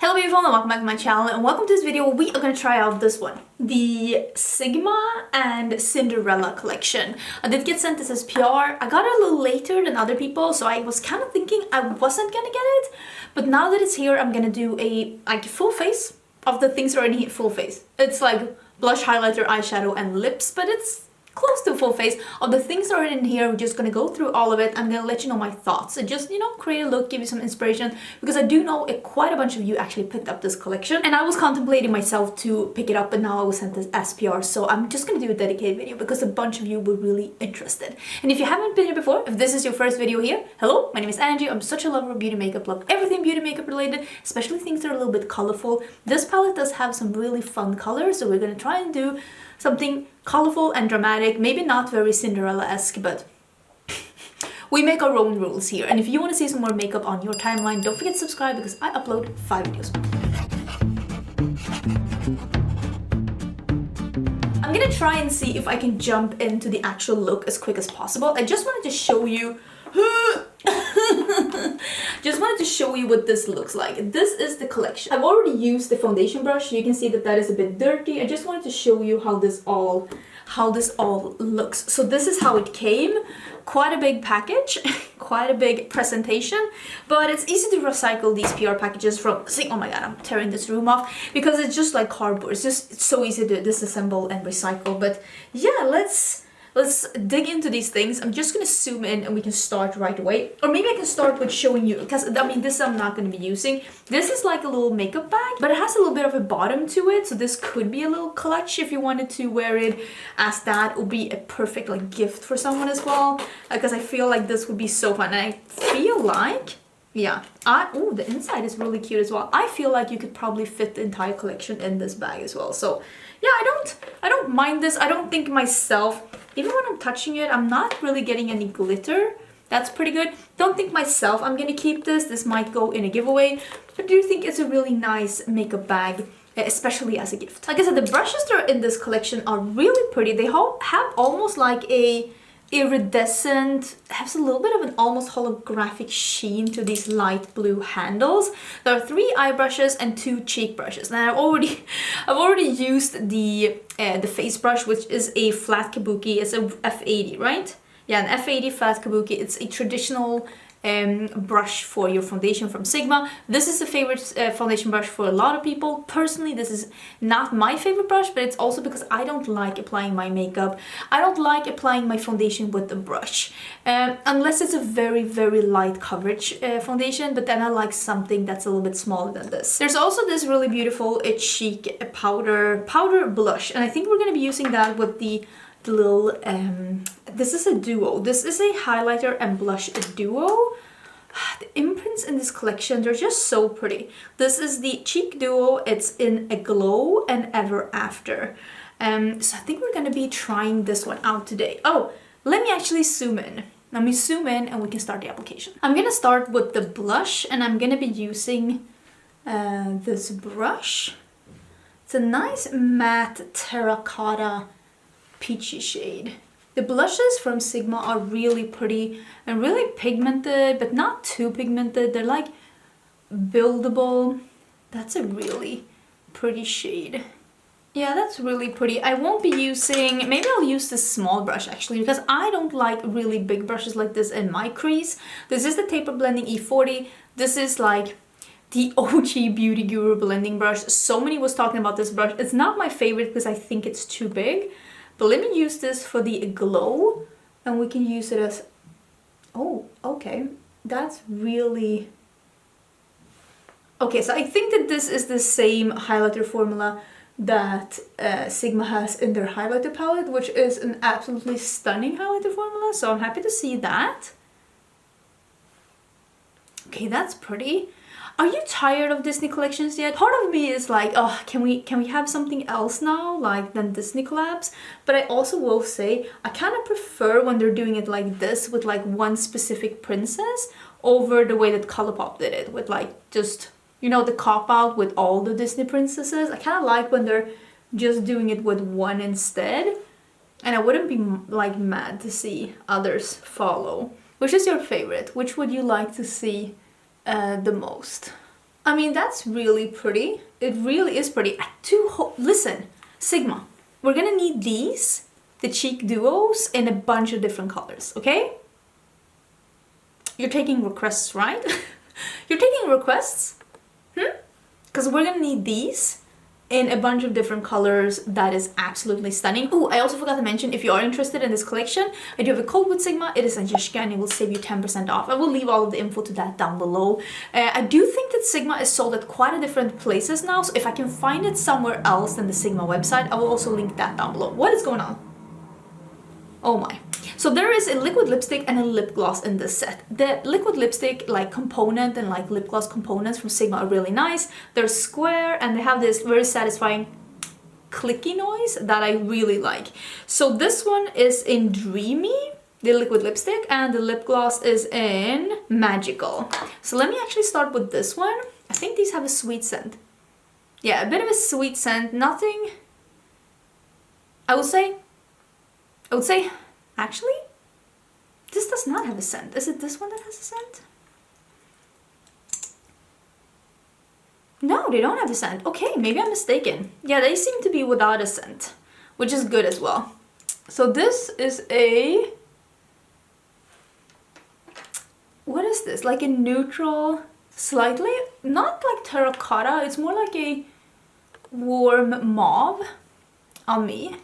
Hello beautiful and welcome back to my channel, and welcome to this video where we are going to try out this one, the Sigma and Cinderella collection. I did get sent this as PR. I got it a little later than other people, so I was kind of thinking I wasn't gonna get it, but now that it's here I'm gonna do a full face of the things that are in here. Full face. It's like blush, highlighter, eyeshadow and lips, but it's close to full face of the things that are in here. We're just gonna go through all of it. I'm gonna let you know my thoughts and just, create a look, give you some inspiration, because I do know quite a bunch of you actually picked up this collection, and I was contemplating myself to pick it up, but now I was sent this SPR, so I'm just gonna do a dedicated video because a bunch of you were really interested. And if you haven't been here before, if this is your first video here, hello, my name is Angie. I'm such a lover of beauty makeup, love everything beauty makeup related, especially things that are a little bit colorful. This palette does have some really fun colors, so we're gonna try and do something colorful and dramatic, maybe not very Cinderella-esque, but we make our own rules here. And if you want to see some more makeup on your timeline, don't forget to subscribe because I upload 5 videos. I'm gonna try and see if I can jump into the actual look as quick as possible. I just wanted to show you what this looks like. This is the collection. I've already used the foundation brush. You can see that is a bit dirty. I just wanted to show you how this all looks. So this is how it came. Quite a big package, quite a big presentation, but it's easy to recycle these PR packages from, oh my god, I'm tearing this room off, because it's just like cardboard. It's so easy to disassemble and recycle. But yeah, let's dig into these things. I'm just gonna zoom in and we can start right away. Or maybe I can start with showing you, because I mean, this I'm not gonna be using. This is like a little makeup bag, but it has a little bit of a bottom to it, so this could be a little clutch if you wanted to wear it as that. It would be a perfect like gift for someone as well, because I feel like this would be so fun. And I feel like, yeah, oh, the inside is really cute as well. I feel like you could probably fit the entire collection in this bag as well. So yeah, I don't mind this. I don't think myself, even when I'm touching it, I'm not really getting any glitter. That's pretty good. Don't think myself I'm gonna keep this. This might go in a giveaway, but I do think it's a really nice makeup bag, especially as a gift. Like I said, the brushes that are in this collection are really pretty. They have almost like a iridescent, has a little bit of an almost holographic sheen to these light blue handles. There are 3 eye brushes and 2 cheek brushes. Now I've already used the face brush, which is a flat kabuki. It's a F80, right? Yeah, an F80 flat kabuki. It's a traditional brush for your foundation from Sigma. This is a favorite foundation brush for a lot of people. Personally, this is not my favorite brush, but it's also because I don't like applying my makeup. I don't like applying my foundation with the brush, unless it's a very, very light coverage foundation, but then I like something that's a little bit smaller than this. There's also this really beautiful chic powder blush, and I think we're going to be using that with the little this is a duo. This is a highlighter and blush duo. The imprints in this collection, they're just so pretty. This is the cheek duo. It's in a glow and ever after. So I think we're gonna be trying this one out today. Oh, let me actually zoom in. Let me zoom in and we can start the application. I'm gonna start with the blush, and I'm gonna be using this brush. It's a nice matte terracotta peachy shade. The blushes from Sigma are really pretty and really pigmented, but not too pigmented. They're like buildable. That's a really pretty shade. Yeah, that's really pretty. I won't be using, maybe I'll use this small brush actually, because I don't like really big brushes like this in my crease. This is the Taper Blending E40. This is like the OG Beauty Guru blending brush. So many was talking about this brush. It's not my favorite because I think it's too big. But let me use this for the glow, and we can use it as, oh, okay, that's really, okay, so I think that this is the same highlighter formula that Sigma has in their highlighter palette, which is an absolutely stunning highlighter formula, so I'm happy to see that. Okay, that's pretty. Are you tired of Disney collections yet? Part of me is like, oh, can we have something else now, like than Disney collabs? But I also will say I kind of prefer when they're doing it like this with like one specific princess over the way that COLLAB did it with like just, the cop out with all the Disney princesses. I kind of like when they're just doing it with one instead, and I wouldn't be like mad to see others follow. Which is your favorite? Which would you like to see the most? I mean, that's really pretty. It really is pretty. Listen, Sigma, we're gonna need these, the cheek duos, in a bunch of different colors, okay? You're taking requests, right? You're taking requests? Because we're gonna need these in a bunch of different colors. That is absolutely stunning. Oh, I also forgot to mention, if you are interested in this collection, I do have a code with Sigma. It is Angelica and it will save you 10% off. I will leave all of the info to that down below. I do think that Sigma is sold at quite a different places now, so if I can find it somewhere else than the Sigma website, I will also link that down below. What is going on? Oh my. So there is a liquid lipstick and a lip gloss in this set. The liquid lipstick like component and like lip gloss components from Sigma are really nice. They're square and they have this very satisfying clicky noise that I really like. So this one is in Dreamy, the liquid lipstick, and the lip gloss is in Magical. So let me actually start with this one. I think these have a sweet scent. Yeah, a bit of a sweet scent. Nothing, I would say, actually, this does not have a scent. Is it this one that has a scent? No, they don't have a scent. Okay, maybe I'm mistaken. Yeah, they seem to be without a scent, which is good as well. So this is a... what is this? Like a neutral, slightly, not like terracotta. It's more like a warm mauve on me.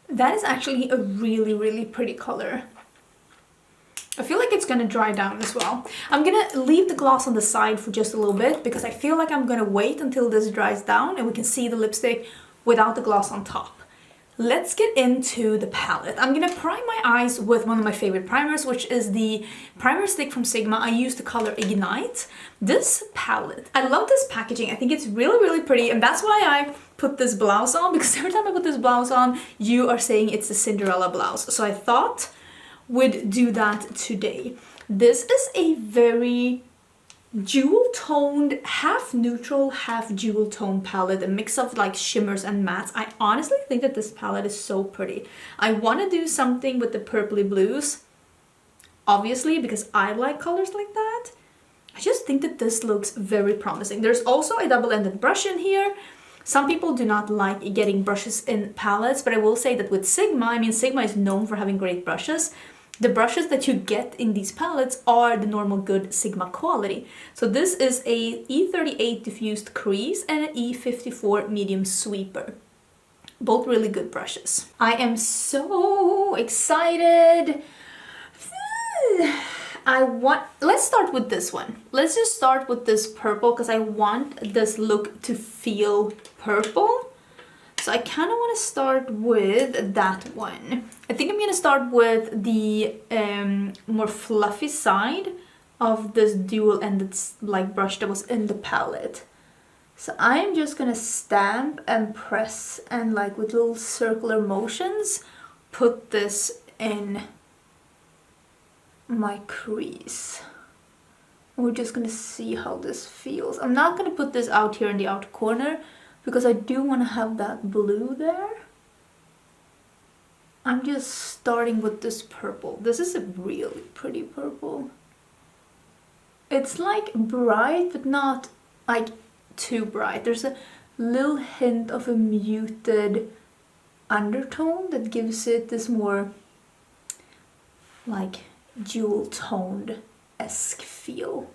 That is actually a really, really pretty color. I feel like it's gonna dry down as well. I'm gonna leave the gloss on the side for just a little bit because I feel like I'm gonna wait until this dries down and we can see the lipstick without the gloss on top. Let's get into the palette. I'm gonna prime my eyes with one of my favorite primers, which is the primer stick from Sigma. I use the color Ignite. This palette, I love this packaging. I think it's really, really pretty, and that's why I put this blouse on, because every time I put this blouse on, you are saying it's the Cinderella blouse. So I thought we'd do that today. This is a very jewel-toned, half neutral, half jewel-tone palette, a mix of like shimmers and mattes. I honestly think that this palette is so pretty. I want to do something with the purpley blues, obviously, because I like colors like that. I just think that this looks very promising. There's also a double-ended brush in here. Some people do not like getting brushes in palettes, but I will say that with Sigma, I mean, Sigma is known for having great brushes. The brushes that you get in these palettes are the normal good Sigma quality. So this is a E38 diffused crease and an E54 medium sweeper. Both really good brushes. I am so excited. Let's start with this one. Let's just start with this purple because I want this look to feel purple. So I kind of want to start with that one. I think I'm going to start with the more fluffy side of this dual-ended like brush that was in the palette. So I'm just going to stamp and press and like with little circular motions put this in my crease. We're just going to see how this feels. I'm not going to put this out here in the outer corner because I do want to have that blue there. I'm just starting with this purple. This is a really pretty purple. It's like bright, but not like too bright. There's a little hint of a muted undertone that gives it this more like jewel-toned-esque feel.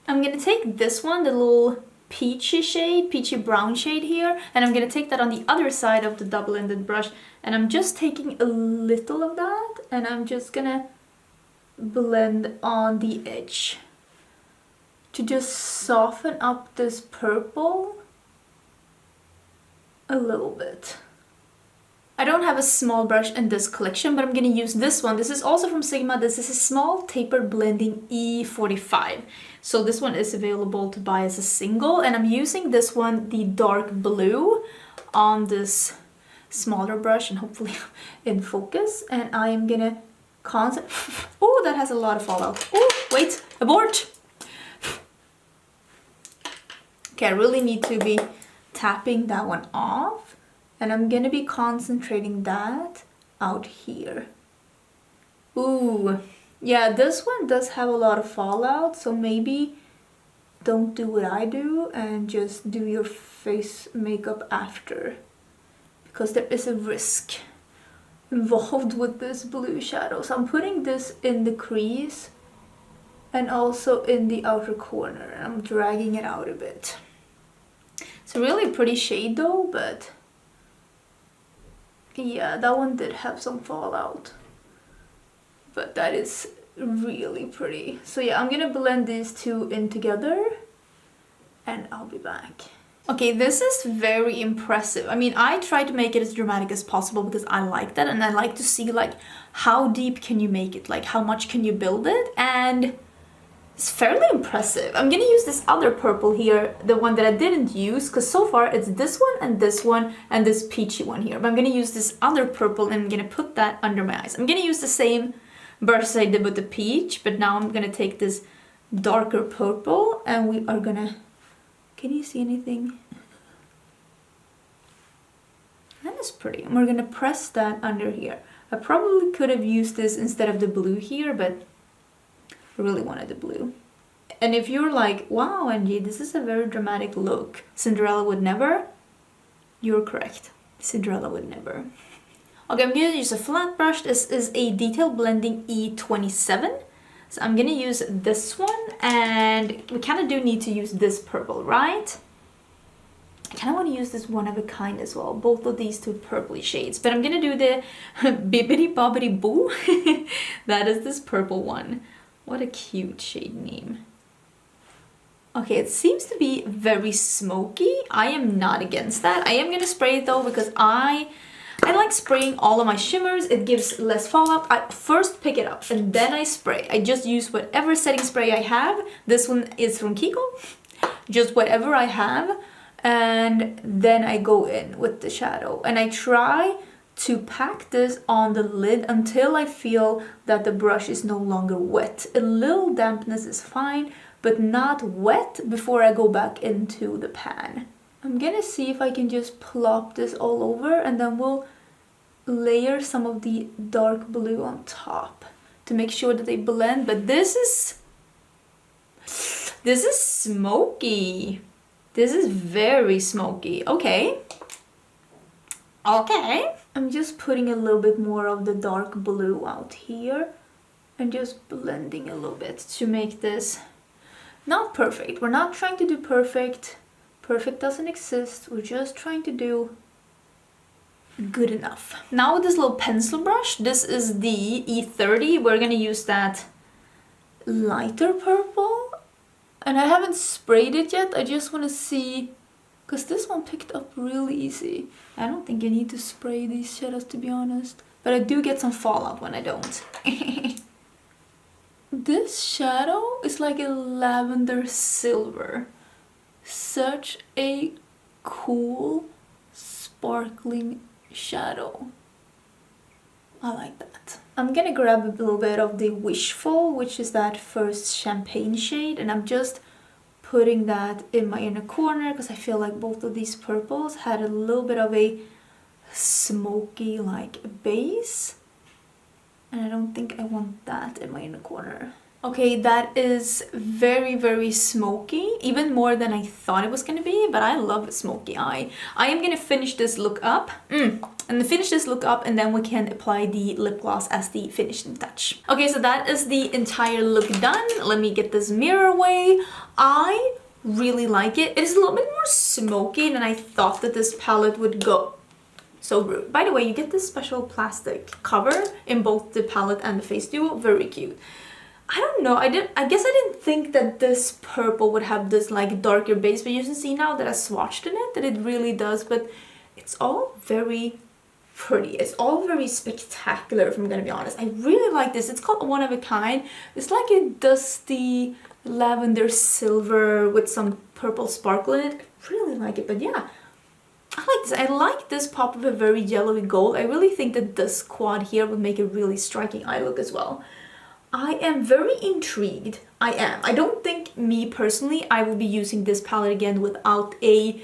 I'm gonna take this one, the little peachy shade, peachy brown shade here, and I'm gonna take that on the other side of the double-ended brush, and I'm just taking a little of that and I'm just gonna blend on the edge to just soften up this purple a little bit. I don't have a small brush in this collection, but I'm gonna use this one. This is also from Sigma. This is a small taper blending E45. So this one is available to buy as a single, and I'm using this one, the dark blue, on this smaller brush and hopefully in focus. And I am gonna oh, that has a lot of fallout. Oh, wait, abort! Okay, I really need to be tapping that one off. And I'm gonna be concentrating that out here. Ooh, yeah, this one does have a lot of fallout, so maybe don't do what I do and just do your face makeup after, because there is a risk involved with this blue shadow. So I'm putting this in the crease and also in the outer corner. I'm dragging it out a bit. It's a really pretty shade though, but yeah, that one did have some fallout, but that is really pretty. So yeah, I'm gonna blend these two in together and I'll be back. Okay, this is very impressive. I mean, I try to make it as dramatic as possible because I like that, and I like to see like how deep can you make it, like how much can you build it, and it's fairly impressive. I'm gonna use this other purple here, the one that I didn't use, because so far it's this one and this peachy one here. But I'm gonna use this other purple and I'm gonna put that under my eyes. I'm gonna use the same brush as I did with the peach, but now I'm gonna take this darker purple and we are gonna... Can you see anything? That is pretty. And we're gonna press that under here. I probably could have used this instead of the blue here, but I really wanted the blue. And if you're like, wow, Angie, this is a very dramatic look, Cinderella would never, you're correct. Cinderella would never. Okay, I'm gonna use a flat brush. This is a Detail Blending E27. So I'm gonna use this one, and we kind of do need to use this purple, right? I kind of want to use this One of a Kind as well, both of these two purpley shades, but I'm gonna do the Bibbidi Bobbidi Boo. That is this purple one. What a cute shade name. Okay, it seems to be very smoky. I am not against that. I am gonna spray it though, because I like spraying all of my shimmers. It gives less fallout. I first pick it up and then I spray. I just use whatever setting spray I have. This one is from Kiko. Just whatever I have. And then I go in with the shadow. And I try to pack this on the lid until I feel that the brush is no longer wet. A little dampness is fine, but not wet before I go back into the pan. I'm gonna see if I can just plop this all over, and then we'll layer some of the dark blue on top to make sure that they blend. But this is smoky. This is very smoky. Okay. Okay. I'm just putting a little bit more of the dark blue out here and just blending a little bit to make this not perfect. We're not trying to do perfect. Perfect doesn't exist. We're just trying to do good enough. Now with this little pencil brush, this is the E30. We're gonna use that lighter purple. And I haven't sprayed it yet. I just want to see, because this one picked up really easy. I don't think you need to spray these shadows, to be honest. But I do get some fallout when I don't. This shadow is like a lavender silver. Such a cool, sparkling shadow. I like that. I'm gonna grab a little bit of the Wishful, which is that first champagne shade, and I'm just putting that in my inner corner because I feel like both of these purples had a little bit of a smoky like base, and I don't think I want that in my inner corner. Okay, that is very, very smoky, even more than I thought it was gonna be, but I love smoky eye. I am gonna finish this look up, and finish this look up, and then we can apply the lip gloss as the finishing touch. Okay, so that is the entire look done. Let me get this mirror away. I really like it. It is a little bit more smoky than I thought that this palette would go. So rude. By the way, you get this special plastic cover in both the palette and the face duo. Very cute. I don't know, I guess I didn't think that this purple would have this like darker base, but you can see now that I swatched in it that it really does. But it's all very pretty. It's all very spectacular, if I'm gonna be honest. I really like this. It's called One of a Kind. It's like a dusty lavender silver with some purple sparkle in it. I really like it, but yeah, I like this. I like this pop of a very yellowy gold. I really think that this quad here would make a really striking eye look as well. I am very intrigued. I am. I don't think, me personally, I will be using this palette again without a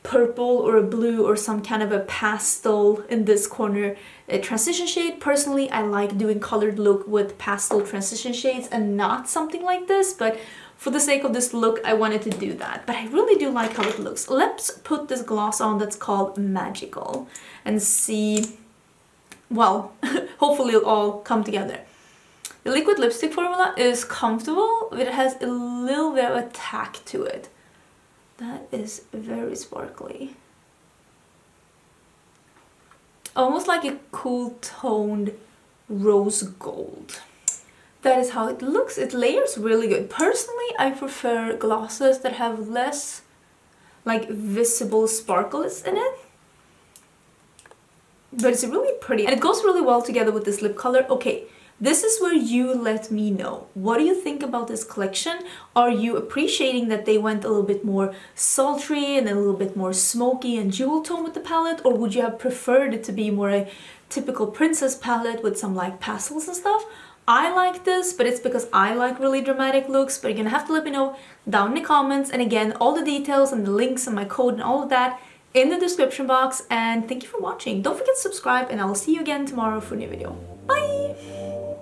purple or a blue or some kind of a pastel in this corner transition shade. Personally, I like doing colored look with pastel transition shades and not something like this, but for the sake of this look, I wanted to do that. But I really do like how it looks. Let's put this gloss on that's called Magical and see, well, hopefully it'll all come together. The liquid lipstick formula is comfortable, but it has a little bit of a tack to it. That is very sparkly. Almost like a cool toned rose gold. That is how it looks. It layers really good. Personally, I prefer glosses that have less like visible sparkles in it. But it's really pretty. And it goes really well together with this lip color. Okay, this is where you let me know. What do you think about this collection? Are you appreciating that they went a little bit more sultry and a little bit more smoky and jewel tone with the palette? Or would you have preferred it to be more a typical princess palette with some like pastels and stuff? I like this, but it's because I like really dramatic looks, but you're gonna have to let me know down in the comments. And again, all the details and the links and my code and all of that in the description box. And thank you for watching. Don't forget to subscribe, and I will see you again tomorrow for a new video. Bye!